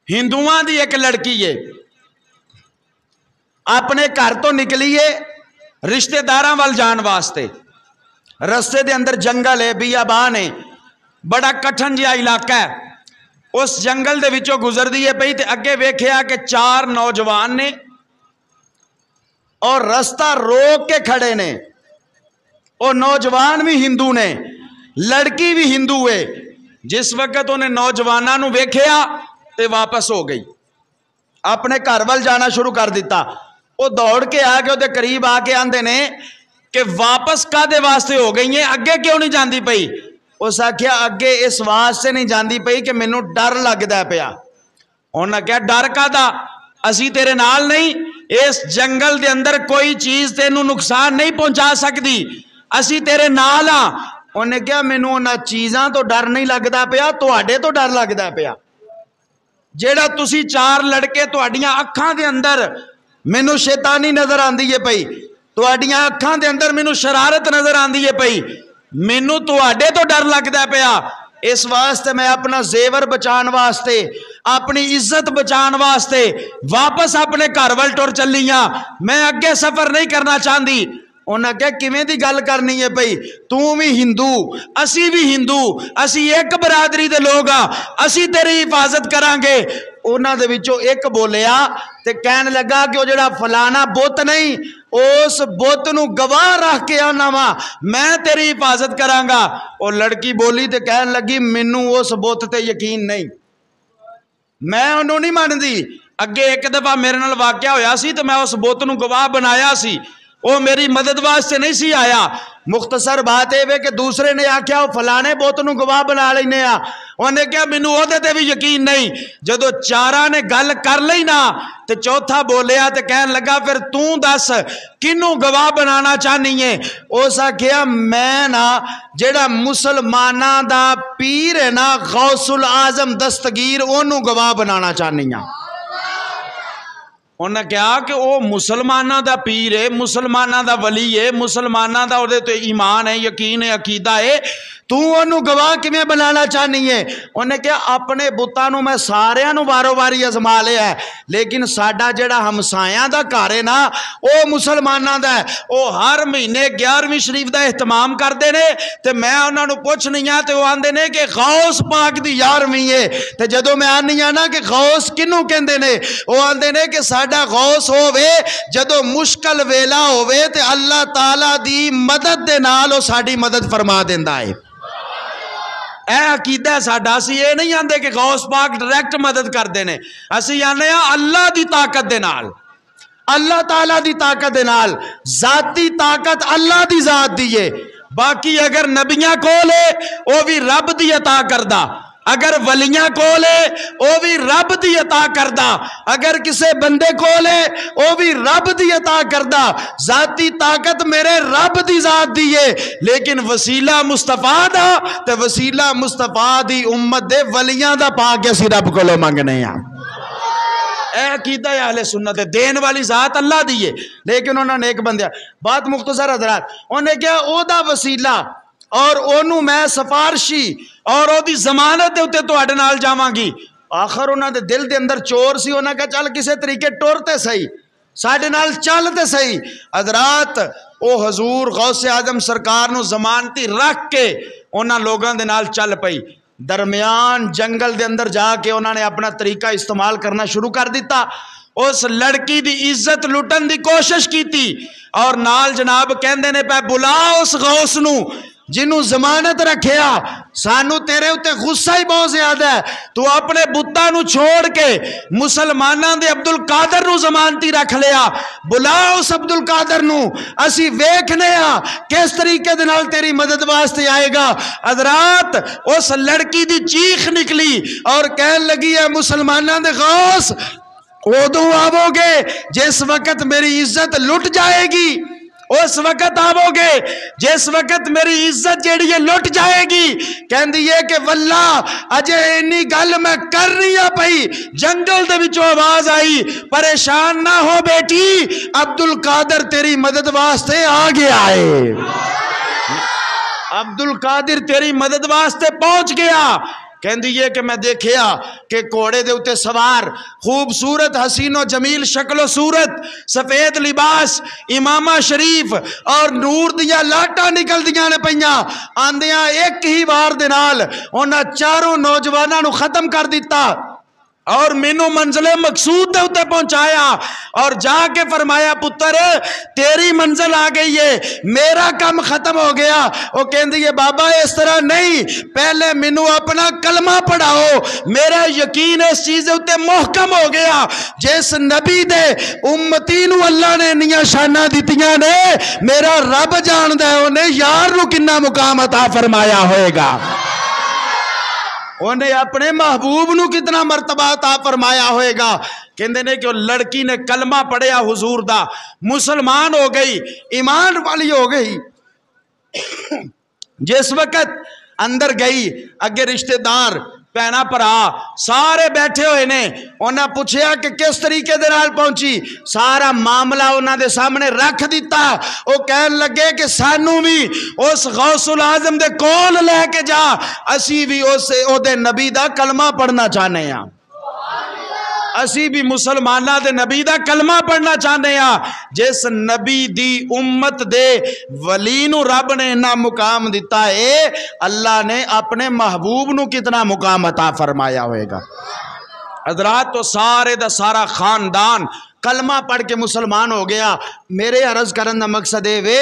हिंदुआं दी एक लड़की है, अपने घर तो निकली है रिश्तेदारां वाल जान वास्ते। रस्ते दे अंदर जंगल है, बियाबान है, बड़ा कठन जिहा इलाका है। उस जंगल दे विचों गुजरदी है पई ते अगे वेखिया कि 4 नौजवान ने और रास्ता रोक के खड़े ने। और नौजवान भी हिंदू ने, लड़की भी हिंदू है। जिस वक्त उन्हें नौजवानों नूं वेखिया ते वापस हो गई, अपने घर वाल जाना शुरू कर दिता। वो दौड़ के आके उहदे करीब आके आंदे ने कि वापस कादे वास्ते हो गई है, अगे क्यों नहीं जाती पई? उस आख्या अगे इस वास्ते नहीं जाती पई कि मैनू डर लगदा पिया। उन्हें क्या डर कादा? असी तेरे नाल नहीं, इस जंगल दे अंदर कोई चीज तेनू नुकसान नहीं पहुंचा सकती, असी तेरे नाल आ। उन्हें क्या मैनू उन्हां चीज़ां तो डर नहीं लगदा पिया, तुहाडे तो डर लगदा पिया। जेड़ा तुसी 4 लड़के, तुहाडियां अखां दे अंदर मैनू शैतानी नजर आंदी है पई, तुहाडियां अखां दे अंदर मैनू शरारत नजर आंदी है पई, मैनू तुहाडे तो डर लगदा पिया। इस वास्ते मैं अपना जेवर बचाने वास्ते, अपनी इज्जत बचाने वास्ते वापस अपने घर वाल टुर चली हां, मैं अगे सफर नहीं करना चाहती। उन्हें क्या किवें दी गल करनी है पई? तू भी हिंदू, असी भी हिंदू, असी एक बरादरी दे लोग आ, असी तेरी हिफाजत करांगे। उन्हां दे विचों एक बोलिया ते कहन लगा कि वो जेड़ा फलाना बुत नहीं, उस बुत नूं गवाह रख के आना वा, मैं तेरी हिफाजत करांगा। और लड़की बोली ते कहन लगी मैनू उस बुत ते यकीन नहीं, मैं उन्होंने नहीं मानदी। अगे एक दफा मेरे नाल वाकया होया सी ते मैं उस बुत नूं गवाह बनाया सी, वो मेरी मदद वास्ते नहीं सी आया। मुख्तसर बात यह है कि दूसरे ने आख्या वो फलाने बुत नूं गवाह बना लेने आ। उन्हें क्या मैनू ओहदे ते भी यकीन नहीं। जदों 4 ने गल कर लई ना ते चौथा बोलिया ते कहन लगा फिर तू दस किनू गवाह बनाना चाहनी है? उस आख्या मैं ना जेड़ा मुसलमाना दा पीर है ना, गौसुल आजम दस्तगीर, ओनू गवाह बनाना चाहनी हाँ। उन्हें कहा कि वह मुसलमाना दा पीर है, मुसलमाना दा वली है, मुसलमाना दा उहदे ते ईमान है, यकीन है, अकीदा है, तू उन्होंने गवाह किवें बनाना चाहनी है? उन्हें क्या अपने बुतां नूं मैं सारियां नूं वारो वारी आजमा लिया है, लेकिन साडा जेड़ा हमसायां दा घर है ना, वह मुसलमाना दा है। वह हर महीने 11वीं शरीफ का एहतमाम करते हैं तो मैं उन्होंने पुछनी हाँ तो वह आंदे ने कि गौस पाक दी 11वीं है। तो जदों मैं आनी हाँ ना कि गौस किनू कहंदे ने, वह आंदे ने कि साडा गौस होवे जदों मुश्किल वेला होवे ते अल्लाह ताला दी मदद दे नाल वो साडी मदद फरमा देंदा है। ए अकीदा है साडा। असी ये नहीं आंदे कि गौस पाक डायरैक्ट मदद करते हैं, असी आने अल्लाह की ताकत दे नाल, अल्लाह ताला की ताकत दे नाल। जाती ताकत अल्लाह की जात दी है, बाकी अगर नबियां कोल है वह भी रब दी अता करदा, अगर वलियां कोल है वह भी रब दी अता करदा, अगर किसी बंदे कोल है वह भी रब दी अता करदा। जाती ताकत मेरे रब दी जात दी है, लेकिन वसीला मुस्तफा दा ते वसीला मुस्तफा दी उम्मत दे वलियां दा पा के असीं रब कोलों मंगने आ। अकीदा है अहले सुन्नत, देन वाली जात अल्लाह दी है, लेकिन उन्होंने एक बंदे बात मुख्तसर हज़रात, उन्हें क्या ओदा वसीला और ओनू मैं सिफारशी और ओदी जमानत दे उत्ते तुहाडे नाल जावांगी। आखिर उन्हां दे दिल दे अंदर चोर सी, उन्हां कहा चल किसी तरीके टुर ते सही, साडे नाल चल ते सही। हज़रात ओ हजूर गौसे आजम सरकार नू जमानती रख के उन्हां लोगों दे नाल चल पई। दरमियान जंगल दे अंदर जाके उन्होंने अपना तरीका इस्तेमाल करना शुरू कर दिता। उस लड़की दी इज्जत लुटन दी कोशिश की थी और नाल जनाब कहंदे ने पै बुला उस गौस नू जिन्हों जमानत रखिया, सानू तेरे उत्ते गुस्सा ही बहुत ज्यादा है, तू अपने बुत्तां नू छोड़ के मुसलमाना दे अब्दुल कादर नू जमानती रख लिया। बुला उस अब्दुल कादर नू, असी वेखने आ किस तरीके दे नाल तेरी मदद वास्ते आएगा। हज़रात उस लड़की दी चीख निकली और कहन लगी है मुसलमाना दे गौस उदों आवोगे जिस वक्त मेरी इज्जत लुट जाएगी, उस वक्त आवोगे जिस वक्त मेरी इज्जत जेड़ी है लुट जाएगी। कहंदी है कि वल्ला अजे इन्नी गल मैं कर रही हाँ पई, जंगल दे विचों आवाज आई परेशान ना हो बेटी, अब्दुल कादर तेरी मदद वास्ते आ गया है, अब्दुल कादिर तेरी मदद वास्ते पहुंच गया। کہندی ہے کہ میں دیکھیا کہ گھوڑے دے اتے سوار خوبصورت حسین و جمیل شکل و صورت سفید لباس امامہ شریف اور نور دیا لاٹا نکل دیا نے پہنیا آندیاں ایک ہی وار دے نال انہاں چاروں نوجواناں نو ختم کر دیتا اور مینو منزل مقصود دے اتے پہنچایا اور جا کے فرمایا پتر تیری منزل آ گئی ہے میرا کام ختم ہو گیا وہ کہندی ہے بابا اس طرح نہیں پہلے مینو اپنا کلمہ پڑھاؤ میرا یقین اس چیز اتے محکم ہو گیا جس نبی دے امتی نو اللہ نے انیاں شاناں دتیاں نے میرا رب جاندا ہے انہیں یار نو کنا مقام عطا فرمایا ہوئے گا انہیں اپنے محبوب نو کتنا مرتبہ عطا فرمایا ہوئے گا کہندے نے کہ لڑکی نے کلمہ پڑھیا حضور دا مسلمان ہو گئی ایمان والی ہو گئی جس وقت اندر گئی اگے رشتہ دار پہنا پرا سارے بیٹھے ہوئے نے انہاں پوچھیا کہ کس طریقے دے نال پہنچی سارا معاملہ انہاں دے سامنے رکھ دیتا وہ کہن لگے کہ سانو بھی اس غوث العظم دے کول لے کے جا اسی بھی او دے نبی دا کلمہ پڑھنا چاہنے ہیں اسی بھی مسلمانہ دے نبی دا کلمہ پڑھنا چاہنے ہیں جس نبی دی امت دے ولی نو رب نے انہا مقام دیتا ہے اللہ نے اپنے محبوب نو کتنا مقام عطا فرمایا ہوئے گا حضرات تو سارے دا سارا خاندان کلمہ پڑھ کے مسلمان ہو گیا میرے عرض کرن دا مقصد ہے وے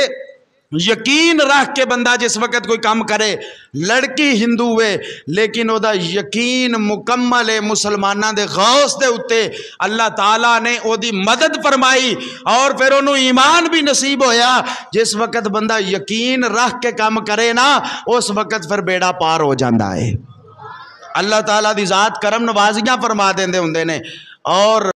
یقین رکھ کے بندہ جس وقت کوئی کام کرے لڑکی ہندو ہوئے لیکن او دا یقین مکمل ہے مسلمانہ دے غوث دے اتے اللہ تعالیٰ نے او دی مدد فرمائی اور پھر انہوں ایمان بھی نصیب ہویا جس وقت بندہ یقین رکھ کے کام کرے نا اس وقت پھر بیڑا پار ہو جاندہ ہے اللہ تعالیٰ دی ذات کرم نوازیاں فرما دیندے ہوندے نے اور